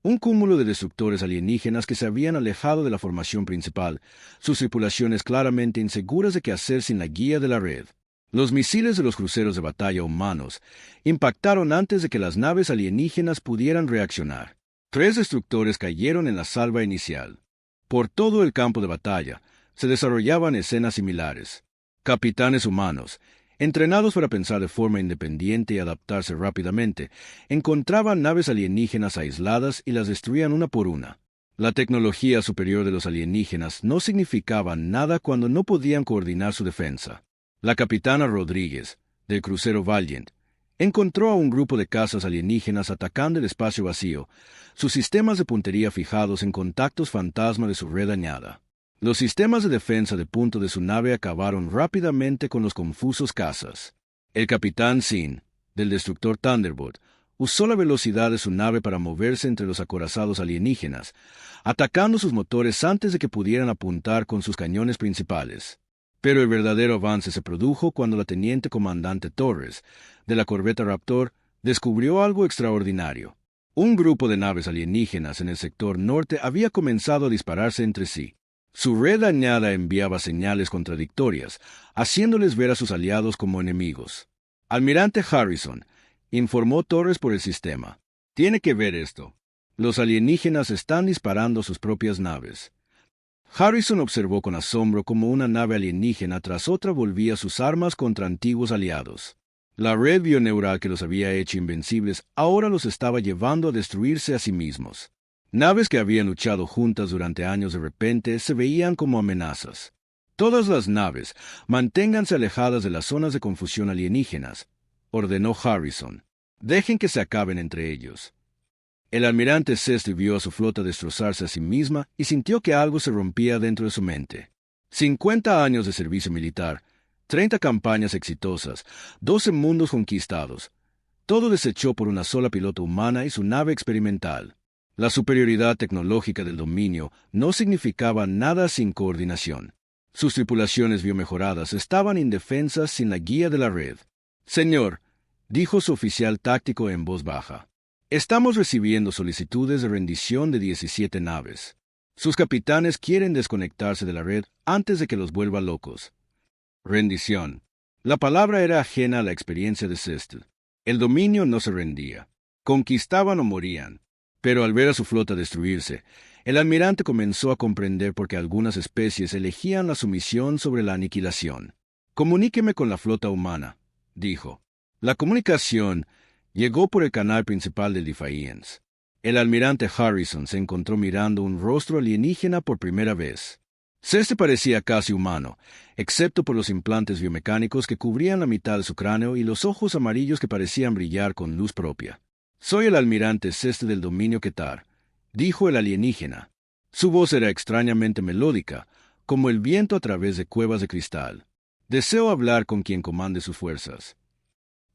A: un cúmulo de destructores alienígenas que se habían alejado de la formación principal, sus tripulaciones claramente inseguras de qué hacer sin la guía de la red. Los misiles de los cruceros de batalla humanos impactaron antes de que las naves alienígenas pudieran reaccionar. 3 destructores cayeron en la salva inicial. Por todo el campo de batalla se desarrollaban escenas similares. Capitanes humanos, entrenados para pensar de forma independiente y adaptarse rápidamente, encontraban naves alienígenas aisladas y las destruían una por una. La tecnología superior de los alienígenas no significaba nada cuando no podían coordinar su defensa. La capitana Rodríguez, del crucero Valiant, encontró a un grupo de cazas alienígenas atacando el espacio vacío, sus sistemas de puntería fijados en contactos fantasma de su red dañada. Los sistemas de defensa de punto de su nave acabaron rápidamente con los confusos cazas. El capitán Sin, del destructor Thunderbolt, usó la velocidad de su nave para moverse entre los acorazados alienígenas, atacando sus motores antes de que pudieran apuntar con sus cañones principales. Pero el verdadero avance se produjo cuando la teniente comandante Torres, de la corbeta Raptor, descubrió algo extraordinario. Un grupo de naves alienígenas en el sector norte había comenzado a dispararse entre sí. Su red dañada enviaba señales contradictorias, haciéndoles ver a sus aliados como enemigos. «Almirante Harrison», informó Torres por el sistema, «tiene que ver esto. Los alienígenas están disparando sus propias naves». Harrison observó con asombro cómo una nave alienígena tras otra volvía sus armas contra antiguos aliados. La red bioneural que los había hecho invencibles ahora los estaba llevando a destruirse a sí mismos. Naves que habían luchado juntas durante años de repente se veían como amenazas. «Todas las naves, manténganse alejadas de las zonas de confusión alienígenas», ordenó Harrison. «Dejen que se acaben entre ellos». El almirante Ceste vio a su flota destrozarse a sí misma y sintió que algo se rompía dentro de su mente. 50 años de servicio militar, 30 campañas exitosas, 12 mundos conquistados. Todo deshecho por una sola piloto humana y su nave experimental. La superioridad tecnológica del dominio no significaba nada sin coordinación. Sus tripulaciones biomejoradas estaban indefensas sin la guía de la red. «Señor», dijo su oficial táctico en voz baja, «estamos recibiendo solicitudes de rendición de 17 naves. Sus capitanes quieren desconectarse de la red antes de que los vuelva locos». Rendición. La palabra era ajena a la experiencia de Sestel. El dominio no se rendía. Conquistaban o morían. Pero al ver a su flota destruirse, el almirante comenzó a comprender por qué algunas especies elegían la sumisión sobre la aniquilación. «Comuníqueme con la flota humana», dijo. La comunicación llegó por el canal principal del Defiance. El almirante Harrison se encontró mirando un rostro alienígena por primera vez. Este parecía casi humano, excepto por los implantes biomecánicos que cubrían la mitad de su cráneo y los ojos amarillos que parecían brillar con luz propia. «Soy el almirante Ceste del dominio Ketar», dijo el alienígena. Su voz era extrañamente melódica, como el viento a través de cuevas de cristal. «Deseo hablar con quien comande sus fuerzas».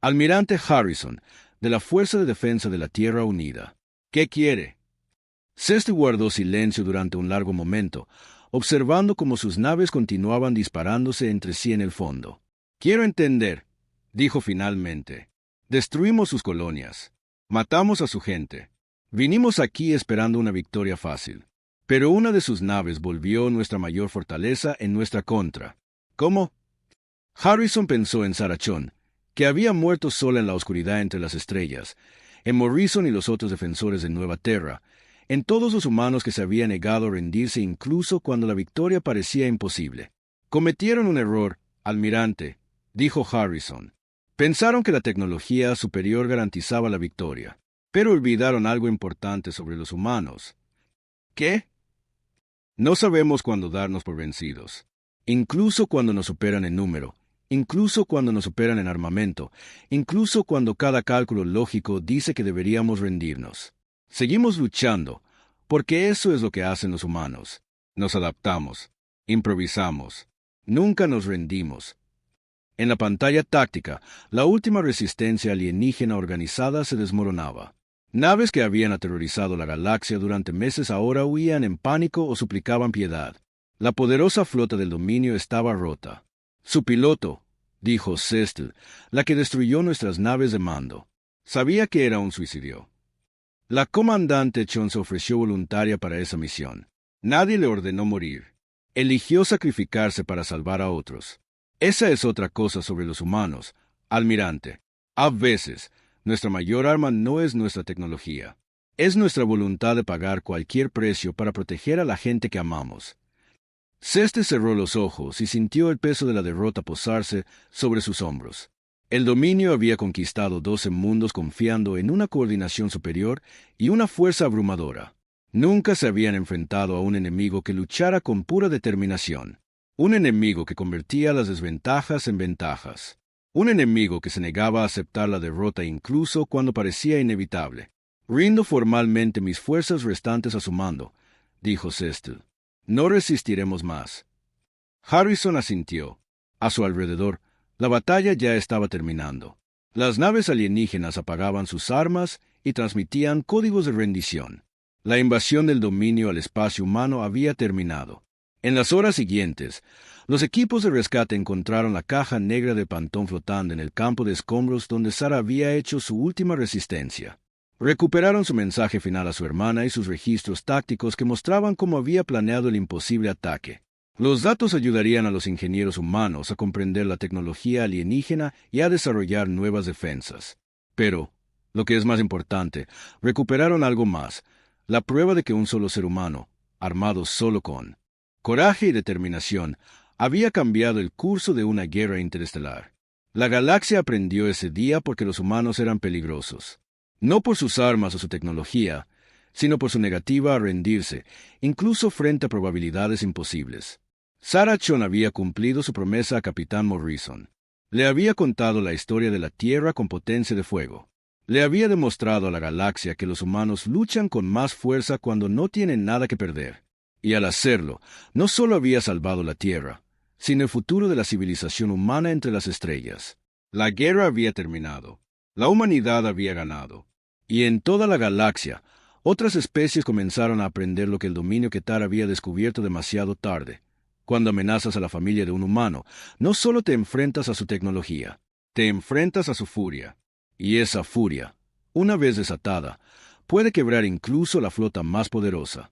A: «Almirante Harrison, de la Fuerza de Defensa de la Tierra Unida». «¿Qué quiere?» Ceste guardó silencio durante un largo momento, observando cómo sus naves continuaban disparándose entre sí en el fondo. «Quiero entender», dijo finalmente. «Destruimos sus colonias. Matamos a su gente. Vinimos aquí esperando una victoria fácil. Pero una de sus naves volvió nuestra mayor fortaleza en nuestra contra». «¿Cómo?» Harrison pensó en Sarachón, que había muerto sola en la oscuridad entre las estrellas, en Morrison y los otros defensores de Nueva Terra, en todos los humanos que se habían negado a rendirse incluso cuando la victoria parecía imposible. «Cometieron un error, almirante», dijo Harrison. «Pensaron que la tecnología superior garantizaba la victoria, pero olvidaron algo importante sobre los humanos». «¿Qué?» «No sabemos cuándo darnos por vencidos. Incluso cuando nos superan en número, incluso cuando nos superan en armamento, incluso cuando cada cálculo lógico dice que deberíamos rendirnos. Seguimos luchando, porque eso es lo que hacen los humanos. Nos adaptamos, improvisamos, nunca nos rendimos». En la pantalla táctica, la última resistencia alienígena organizada se desmoronaba. Naves que habían aterrorizado la galaxia durante meses ahora huían en pánico o suplicaban piedad. La poderosa flota del dominio estaba rota. «Su piloto», dijo Cestel, la que destruyó nuestras naves de mando, sabía que era un suicidio. La comandante Chon se ofreció voluntaria para esa misión. Nadie le ordenó morir. Eligió sacrificarse para salvar a otros. Esa es otra cosa sobre los humanos, almirante. A veces, nuestra mayor arma no es nuestra tecnología. Es nuestra voluntad de pagar cualquier precio para proteger a la gente que amamos. Ceste cerró los ojos y sintió el peso de la derrota posarse sobre sus hombros. El dominio había conquistado 12 mundos confiando en una coordinación superior y una fuerza abrumadora. Nunca se habían enfrentado a un enemigo que luchara con pura determinación. Un enemigo que convertía las desventajas en ventajas. Un enemigo que se negaba a aceptar la derrota incluso cuando parecía inevitable. «Rindo formalmente mis fuerzas restantes a su mando», dijo Cestel. «No resistiremos más». Harrison asintió. A su alrededor, la batalla ya estaba terminando. Las naves alienígenas apagaban sus armas y transmitían códigos de rendición. La invasión del dominio al espacio humano había terminado. En las horas siguientes, los equipos de rescate encontraron la caja negra de Pantón flotando en el campo de escombros donde Sara había hecho su última resistencia. Recuperaron su mensaje final a su hermana y sus registros tácticos que mostraban cómo había planeado el imposible ataque. Los datos ayudarían a los ingenieros humanos a comprender la tecnología alienígena y a desarrollar nuevas defensas. Pero, lo que es más importante, recuperaron algo más, la prueba de que un solo ser humano, armado solo con coraje y determinación, había cambiado el curso de una guerra interestelar. La galaxia aprendió ese día porque los humanos eran peligrosos. No por sus armas o su tecnología, sino por su negativa a rendirse, incluso frente a probabilidades imposibles. Sarachón había cumplido su promesa a Capitán Morrison. Le había contado la historia de la Tierra con potencia de fuego. Le había demostrado a la galaxia que los humanos luchan con más fuerza cuando no tienen nada que perder. Y al hacerlo, no solo había salvado la Tierra, sin el futuro de la civilización humana entre las estrellas. La guerra había terminado. La humanidad había ganado. Y en toda la galaxia, otras especies comenzaron a aprender lo que el dominio Ketar había descubierto demasiado tarde. Cuando amenazas a la familia de un humano, no solo te enfrentas a su tecnología, te enfrentas a su furia. Y esa furia, una vez desatada, puede quebrar incluso la flota más poderosa.